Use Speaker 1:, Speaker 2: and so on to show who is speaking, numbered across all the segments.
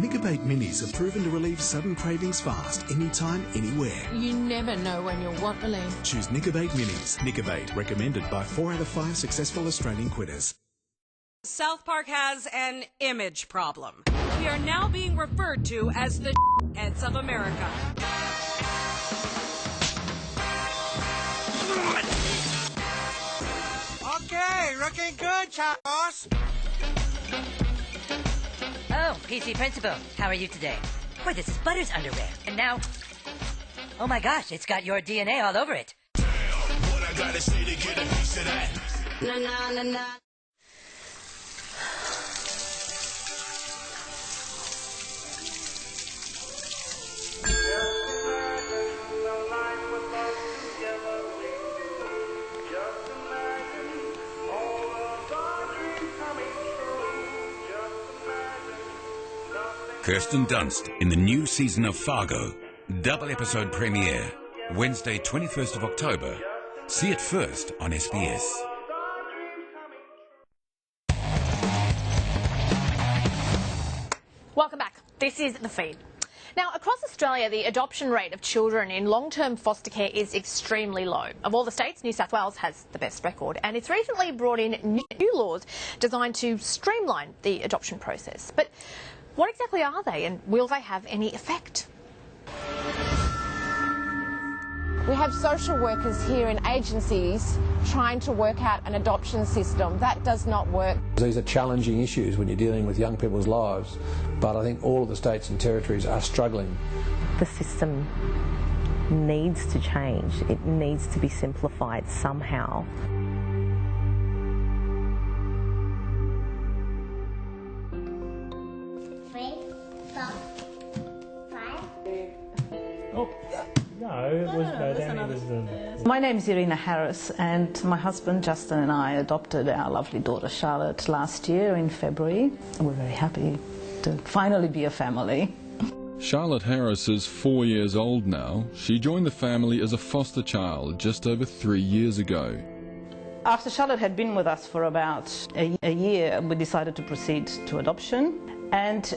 Speaker 1: Nicobate Minis have proven to relieve sudden cravings fast, anytime, anywhere.
Speaker 2: You never know when you'll want to leave.
Speaker 1: Choose Nicobate Minis. Nicobate, recommended by 4 out of 5 successful Australian quitters.
Speaker 3: South Park has an image problem. We are now being referred to as the heads of America.
Speaker 4: Okay, looking good, Charles.
Speaker 5: Oh, PC Principal, how are you today? Boy, this is Butter's underwear. And now, oh my gosh, it's got your DNA all over it.
Speaker 6: What I gotta say to get a piece of that?
Speaker 2: Na na na na.
Speaker 7: Kirsten Dunst in the new season of Fargo. Double episode premiere. Wednesday 21st of October. See it first on SBS.
Speaker 8: Welcome back. This is The Feed. Now, across Australia, the adoption rate of children in long-term foster care is extremely low. Of all the states, New South Wales has the best record, and it's recently brought in new laws designed to streamline the adoption process. But what exactly are they, and will they have any effect?
Speaker 9: We have social workers here in agencies trying to work out an adoption system. That does not work.
Speaker 10: These are challenging issues when you're dealing with young people's lives, but I think all of the states and territories are struggling.
Speaker 11: The system needs to change. It needs to be simplified somehow.
Speaker 12: My name is Irina Harris, and my husband Justin and I adopted our lovely daughter Charlotte last year in February. We're very happy to finally be a family.
Speaker 13: Charlotte Harris is 4 years old now. She joined the family as a foster child just over 3 years ago.
Speaker 12: After Charlotte had been with us for about a year, we decided to proceed to adoption, and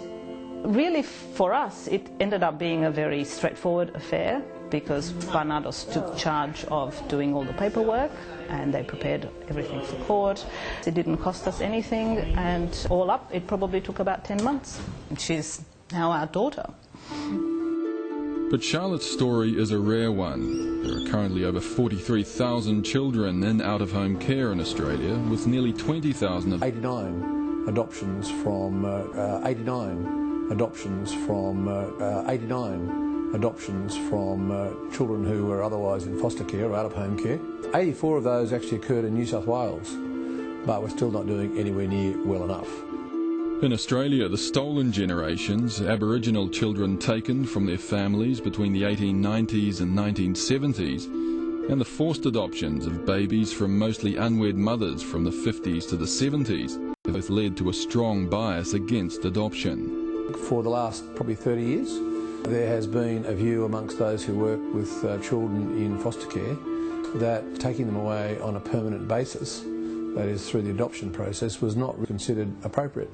Speaker 12: really for us it ended up being a very straightforward affair, because Barnardos took charge of doing all the paperwork and they prepared everything for court. It didn't cost us anything, and all up it probably took about 10 months. She's now our daughter.
Speaker 13: But Charlotte's story is a rare one. There are currently over 43,000 children in out-of-home care in Australia, with nearly 20,000 of
Speaker 10: 89 adoptions from 89 children who were otherwise in foster care or out-of-home care. 84 of those actually occurred in New South Wales, but we're still not doing anywhere near well enough.
Speaker 13: In Australia, the stolen generations, Aboriginal children taken from their families between the 1890s and 1970s, and the forced adoptions of babies from mostly unwed mothers from the 50s to the 70s, have both led to a strong bias against adoption.
Speaker 10: For the last probably 30 years, there has been a view amongst those who work with children in foster care that taking them away on a permanent basis, that is through the adoption process, was not considered appropriate.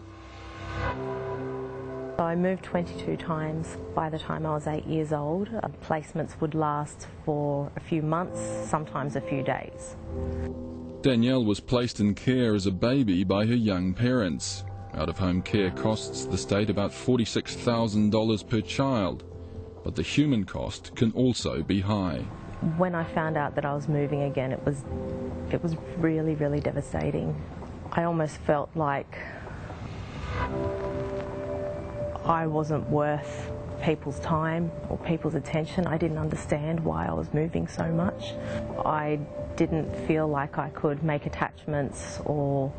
Speaker 11: I moved 22 times by the time I was 8 years old. Placements would last for a few months, sometimes a few days.
Speaker 13: Danielle was placed in care as a baby by her young parents. Out-of-home care costs the state about $46,000 per child, but the human cost can also be high.
Speaker 11: When I found out that I was moving again, it was really, really devastating. I almost felt like I wasn't worth people's time or people's attention. I didn't understand why I was moving so much. I didn't feel like I could make attachments or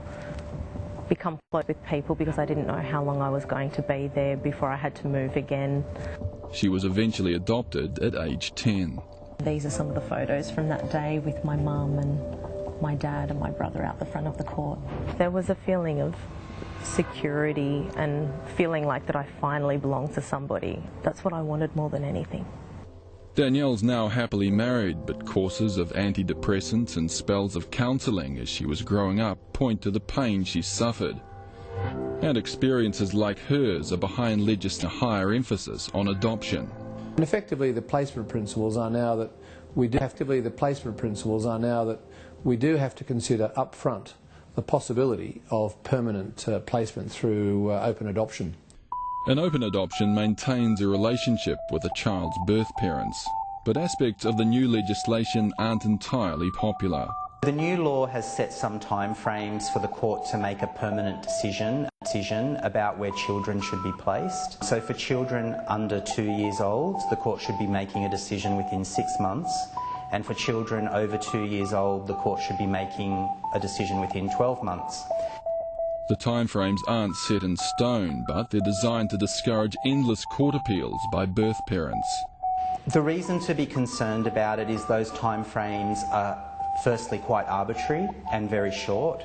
Speaker 11: become close with people because I didn't know how long I was going to be there before I had to move again.
Speaker 13: She was eventually adopted at age 10.
Speaker 11: These are some of the photos from that day with my mum and my dad and my brother out the front of the court. There was a feeling of security and feeling like that I finally belonged to somebody. That's what I wanted more than anything.
Speaker 13: Danielle's now happily married, but courses of antidepressants and spells of counselling as she was growing up point to the pain she suffered. And experiences like hers are behind a higher emphasis on adoption.
Speaker 10: And effectively, the placement principles are now that we do have to consider up front the possibility of permanent placement through open adoption.
Speaker 13: An open adoption maintains a relationship with a child's birth parents, but aspects of the new legislation aren't entirely popular.
Speaker 14: The new law has set some timeframes for the court to make a permanent decision about where children should be placed. So for children under 2 years old, the court should be making a decision within 6 months, and for children over 2 years old, the court should be making a decision within 12 months.
Speaker 13: The timeframes aren't set in stone, but they're designed to discourage endless court appeals by birth parents.
Speaker 14: The reason to be concerned about it is those timeframes are firstly quite arbitrary and very short,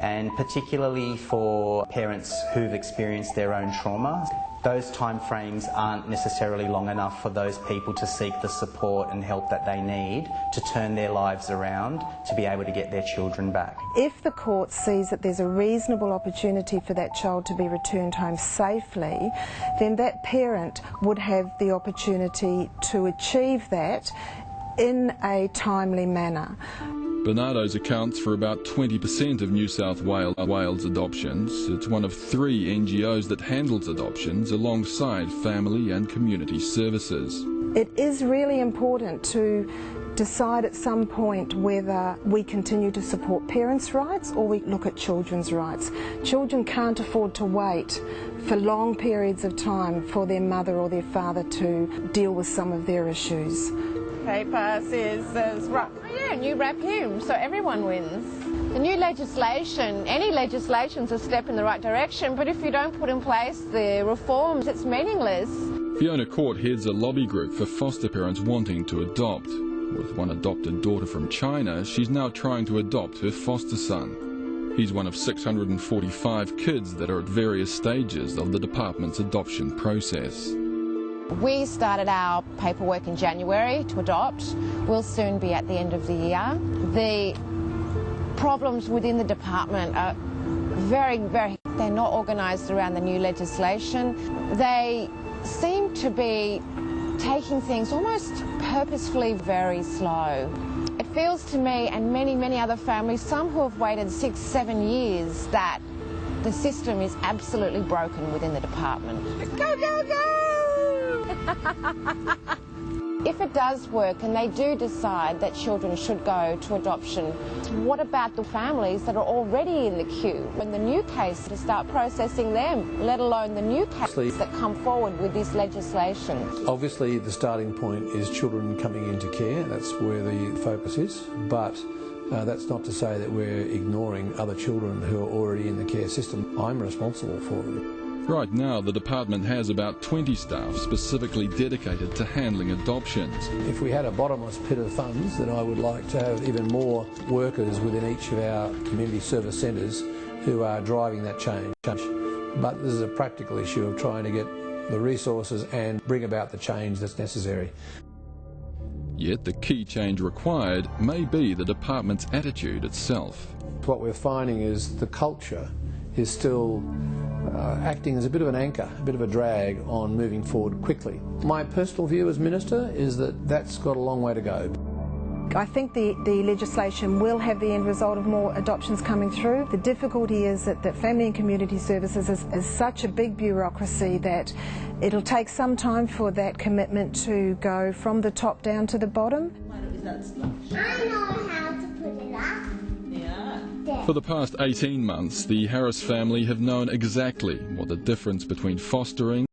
Speaker 14: and particularly for parents who've experienced their own trauma, those timeframes aren't necessarily long enough for those people to seek the support and help that they need to turn their lives around to be able to get their children back.
Speaker 15: If the court sees that there's a reasonable opportunity for that child to be returned home safely, then that parent would have the opportunity to achieve that in a timely manner.
Speaker 13: Barnardos accounts for about 20% of New South Wales adoptions. It's one of 3 NGOs that handles adoptions alongside family and community services.
Speaker 15: It is really important to decide at some point whether we continue to support parents' rights or we look at children's rights. Children can't afford to wait for long periods of time for their mother or their father to deal with some of their issues.
Speaker 2: Paper, scissors, rock. Oh yeah, and you wrap him, so everyone wins. The new legislation, any legislation's a step in the right direction, but if you don't put in place the reforms, it's meaningless.
Speaker 13: FIONA Court heads a lobby group for foster parents wanting to adopt. With one adopted daughter from China, she's now trying to adopt her foster son. He's one of 645 kids that are at various stages of the department's adoption process.
Speaker 9: We started our paperwork in January to adopt. We'll soon be at the end of the year. The problems within the department are they're not organised around the new legislation. They seem to be taking things almost purposefully very slow. It feels to me and many other families, some who have waited 6-7 years, that the system is absolutely broken within the department. Go, go, go! If it does work and they do decide that children should go to adoption, what about the families that are already in the queue? When the new case, to start processing them, let alone the new cases that come forward with this legislation.
Speaker 10: Obviously the starting point is children coming into care, that's where the focus is, but that's not to say that we're ignoring other children who are already in the care system. I'm responsible for them.
Speaker 13: Right now, the department has about 20 staff specifically dedicated to handling adoptions.
Speaker 10: If we had a bottomless pit of funds, then I would like to have even more workers within each of our community service centres who are driving that change. But this is a practical issue of trying to get the resources and bring about the change that's necessary.
Speaker 13: Yet the key change required may be the department's attitude itself.
Speaker 10: What we're finding is the culture is still acting as a bit of an anchor, a bit of a drag on moving forward quickly. My personal view as Minister is that that's got a long way to go.
Speaker 15: I think the legislation will have the end result of more adoptions coming through. The difficulty is that Family and Community Services is such a big bureaucracy that it'll take some time for that commitment to go from the top down to the bottom.
Speaker 16: I know how to put it up.
Speaker 13: For the past 18 months, the Harris family have known exactly what the difference between fostering